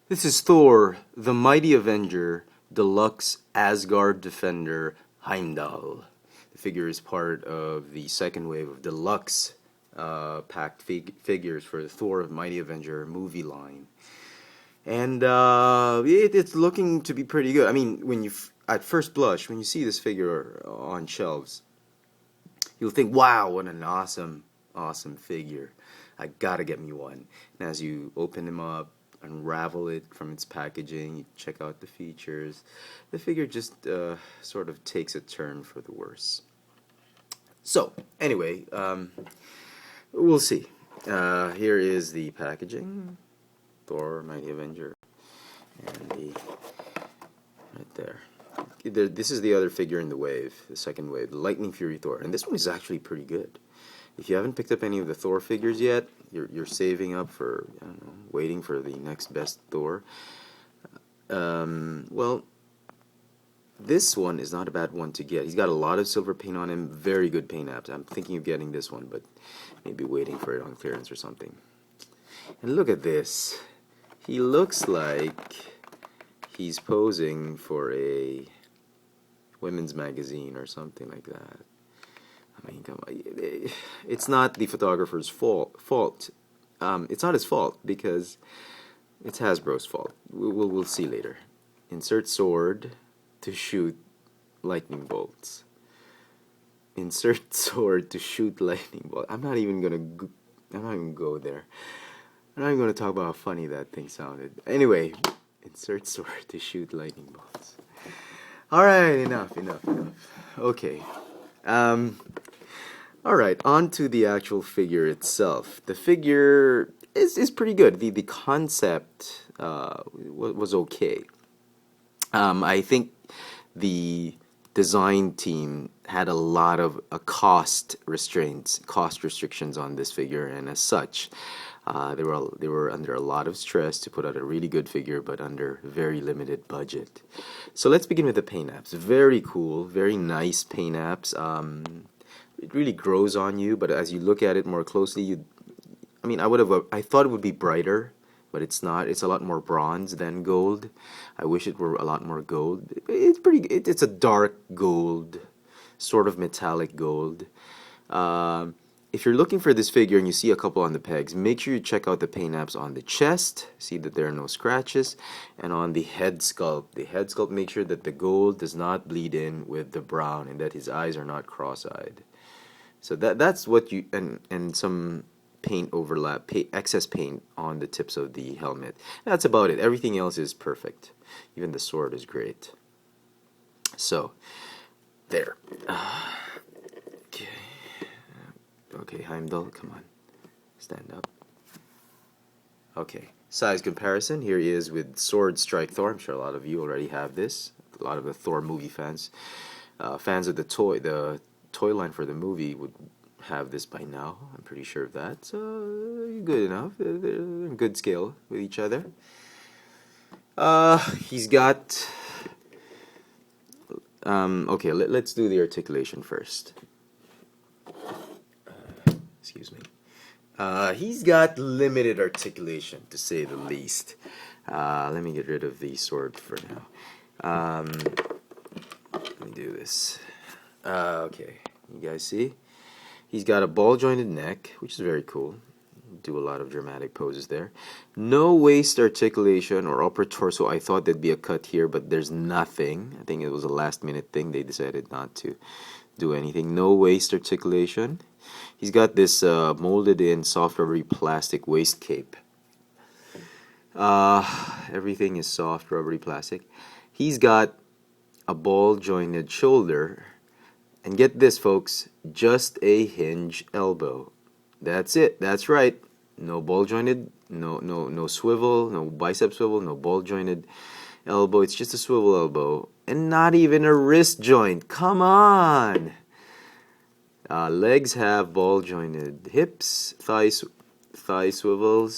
This is Thor, the mighty Avenger, deluxe Asgard defender, Heimdall. The figure is part of the second wave of deluxe packed figures for the Thor, mighty Avenger movie line. And it's looking to be pretty good. I mean, at first blush, when you see this figure on shelves, you'll think, wow, what an awesome figure. I gotta get me one. And as you open him up, unravel it from its packaging, you check out the features, the figure just sort of takes a turn for the worse. So, anyway, we'll see. Here is the packaging. Thor, Mighty Avenger, and right there. This is the other figure in the wave, the second wave, the Lightning Fury Thor, and this one is actually pretty good. If you haven't picked up any of the Thor figures yet, you're saving up for, I don't know, waiting for the next best Thor. Well, this one is not a bad one to get. He's got a lot of silver paint on him, very good paint apps. I'm thinking of getting this one, but maybe waiting for it on clearance or something. And look at this. He looks like he's posing for a women's magazine or something like that. I mean, come on. It's not the photographer's fault. It's not his fault because it's Hasbro's fault. We'll see later. Insert sword to shoot lightning bolts. Insert sword to shoot lightning bolts. I'm not even gonna go there. I'm not even gonna talk about how funny that thing sounded. Anyway, insert sword to shoot lightning bolts. All right, enough. Okay. Alright, on to the actual figure itself. The figure is pretty good. The concept was okay. I think the design team had a lot of cost restrictions on this figure, and as such, they were under a lot of stress to put out a really good figure, but under very limited budget. So let's begin with the paint apps. Very cool, very nice paint apps. It really grows on you, but as you look at it more closely, I thought it would be brighter, but it's not. It's a lot more bronze than gold. I wish it were a lot more gold. It's a dark gold, sort of metallic gold. If you're looking for this figure and you see a couple on the pegs, make sure you check out the paint apps on the chest. See that there are no scratches, and on the head sculpt. The head sculpt, make sure that the gold does not bleed in with the brown and that his eyes are not cross-eyed. So that's what you and some paint overlap, excess paint on the tips of the helmet. That's about it. Everything else is perfect. Even the sword is great. So there. Okay, Heimdall, come on, stand up. Okay, size comparison. Here he is with Sword Strike Thor. I'm sure a lot of you already have this. A lot of the Thor movie fans, fans of the toy line for the movie would have this by now. I'm pretty sure of that. So good enough. They're in good scale with each other. He's got. Okay, let's do the articulation first. Excuse me. He's got limited articulation, to say the least. Let me get rid of the sword for now. Let me do this. Okay, you guys see? He's got a ball-jointed neck, which is very cool. Do a lot of dramatic poses there. No waist articulation or upper torso. I thought there'd be a cut here, but there's nothing. I think it was a last-minute thing. They decided not to do anything. No waist articulation. He's got this molded-in soft rubbery plastic waist cape. Everything is soft rubbery plastic. He's got a ball-jointed shoulder. And get this, folks, just a hinge elbow. That's it. That's right. No ball jointed, no swivel, no bicep swivel, no ball jointed elbow. It's just a swivel elbow, and not even a wrist joint. Come on. Legs have ball jointed hips, thigh swivel,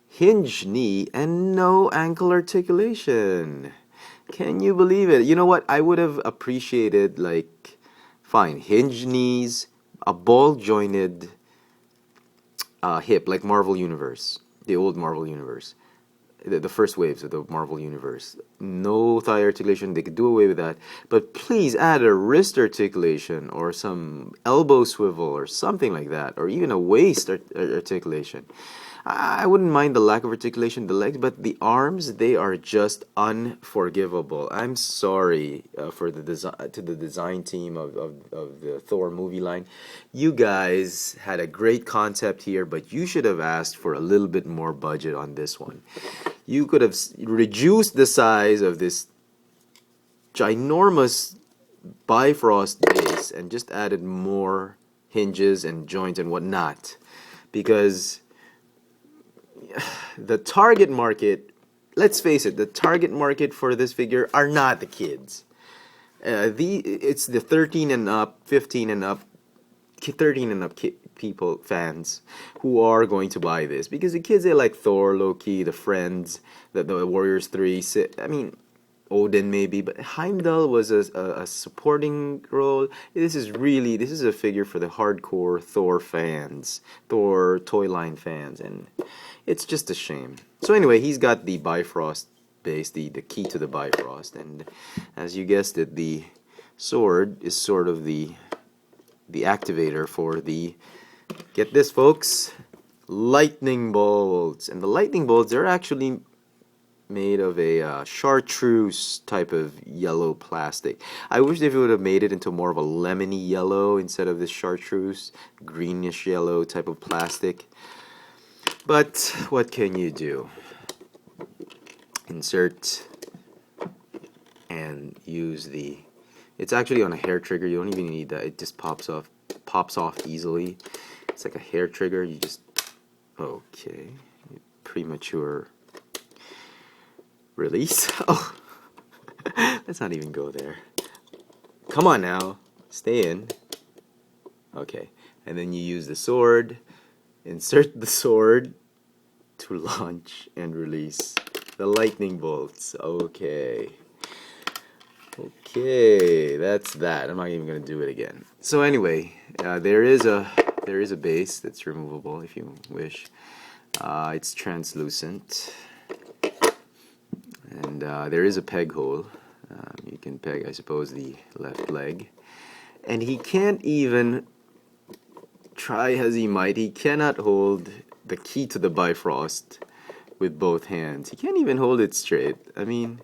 hinge knee, and no ankle articulation. Can you believe it? You know what? I would have appreciated, like, fine, hinge knees, a ball-jointed hip, like Marvel Universe, the old Marvel Universe. the first waves of the Marvel Universe. No thigh articulation, they could do away with that. But please add a wrist articulation or some elbow swivel or something like that, or even a waist articulation. I wouldn't mind the lack of articulation, the legs, but the arms, they are just unforgivable. I'm sorry for the design team of the Thor movie line. You guys had a great concept here, but you should have asked for a little bit more budget on this one. You could have reduced the size of this ginormous Bifrost base and just added more hinges and joints and whatnot, because the target market, let's face it, the target market for this figure are not the kids. It's the 13 and up, 15 and up, 13 and up people, fans, who are going to buy this, because the kids, they like Thor, Loki, the Friends, the Warriors 3, I mean, Odin maybe, but Heimdall was a supporting role. This is a figure for the hardcore Thor fans, Thor toy line fans, and it's just a shame. So anyway, he's got the Bifrost base, the key to the Bifrost, and as you guessed it, the sword is sort of the activator for the, get this folks, lightning bolts. And the lightning bolts, they're actually made of a chartreuse type of yellow plastic. I wish they would have made it into more of a lemony yellow instead of this chartreuse greenish yellow type of plastic. But what can you do? Insert and use the, it's actually on a hair trigger. You don't even need that. It just pops off easily. It's like a hair trigger. You just, okay, premature release. Oh, let's not even go there. Come on now, stay in. Okay, and then you use the sword, insert the sword to launch and release the lightning bolts. Okay, that's that. I'm not even gonna do it again. So anyway, there is a base that's removable if you wish. It's translucent. And there is a peg hole. You can peg, I suppose, the left leg. And he can't even, try as he might, he cannot hold the key to the Bifrost with both hands. He can't even hold it straight. I mean,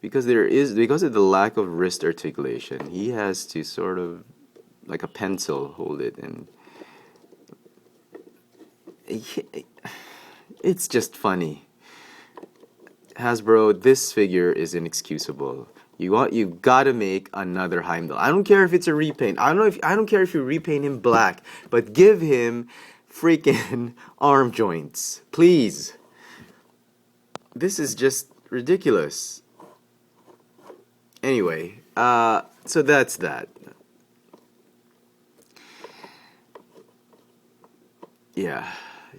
because of the lack of wrist articulation, he has to sort of, like a pencil, hold it. And it's just funny. Hasbro, this figure is inexcusable. You gotta make another Heimdall. I don't care if it's a repaint. I don't care if you repaint him black, but give him freaking arm joints, please. This is just ridiculous. Anyway, so that's that. Yeah.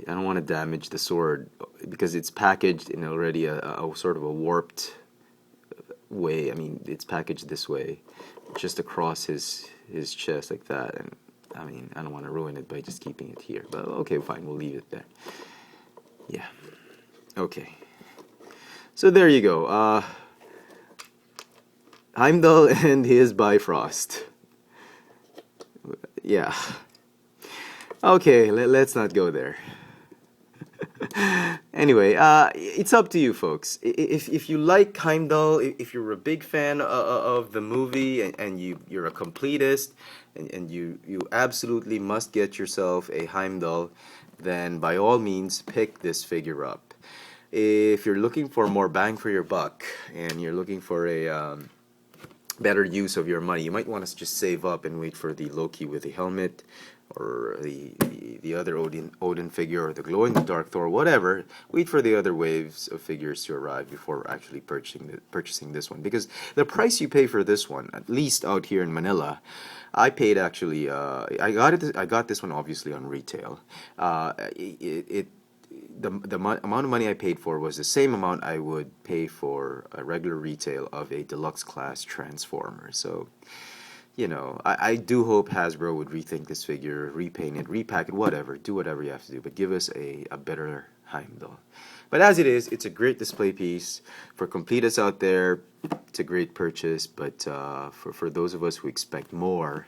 I don't want to damage the sword because it's packaged in already a sort of a warped way. I mean, it's packaged this way, just across his chest like that. And I mean, I don't want to ruin it by just keeping it here. But okay, fine, we'll leave it there. Yeah. Okay. So there you go. Heimdall and his Bifrost. Yeah. Okay, let's not go there. Anyway, it's up to you folks. If you like Heimdall, if you're a big fan of the movie and you're a completist and you absolutely must get yourself a Heimdall, then by all means pick this figure up. If you're looking for more bang for your buck and you're looking for a better use of your money, you might want to just save up and wait for the Loki with the helmet, or the other Odin figure, or the glow-in-the-dark Thor, whatever. Wait for the other waves of figures to arrive before actually purchasing this one, because the price you pay for this one, at least out here in Manila, I paid actually. I got this one obviously on retail. The amount of money I paid for was the same amount I would pay for a regular retail of a deluxe class Transformer. So, you know, I do hope Hasbro would rethink this figure, repaint it, repack it, whatever. Do whatever you have to do, but give us a better Heimdall. But as it is, it's a great display piece. For completists out there, it's a great purchase. But for those of us who expect more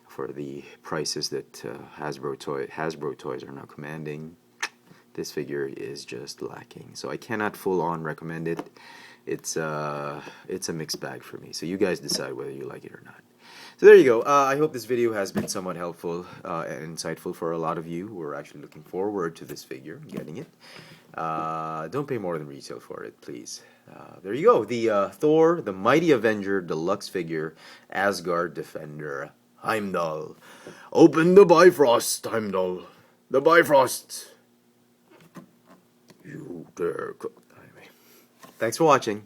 for the prices that Hasbro toys are now commanding, this figure is just lacking. So I cannot full on recommend it. It's a mixed bag for me. So you guys decide whether you like it or not. So there you go. I hope this video has been somewhat helpful and insightful for a lot of you who are actually looking forward to this figure, getting it. Don't pay more than retail for it, please. There you go. The Thor, the Mighty Avenger deluxe figure, Asgard Defender, Heimdall. Open the Bifrost, Heimdall. The Bifrost. You dare. Anyway, thanks for watching.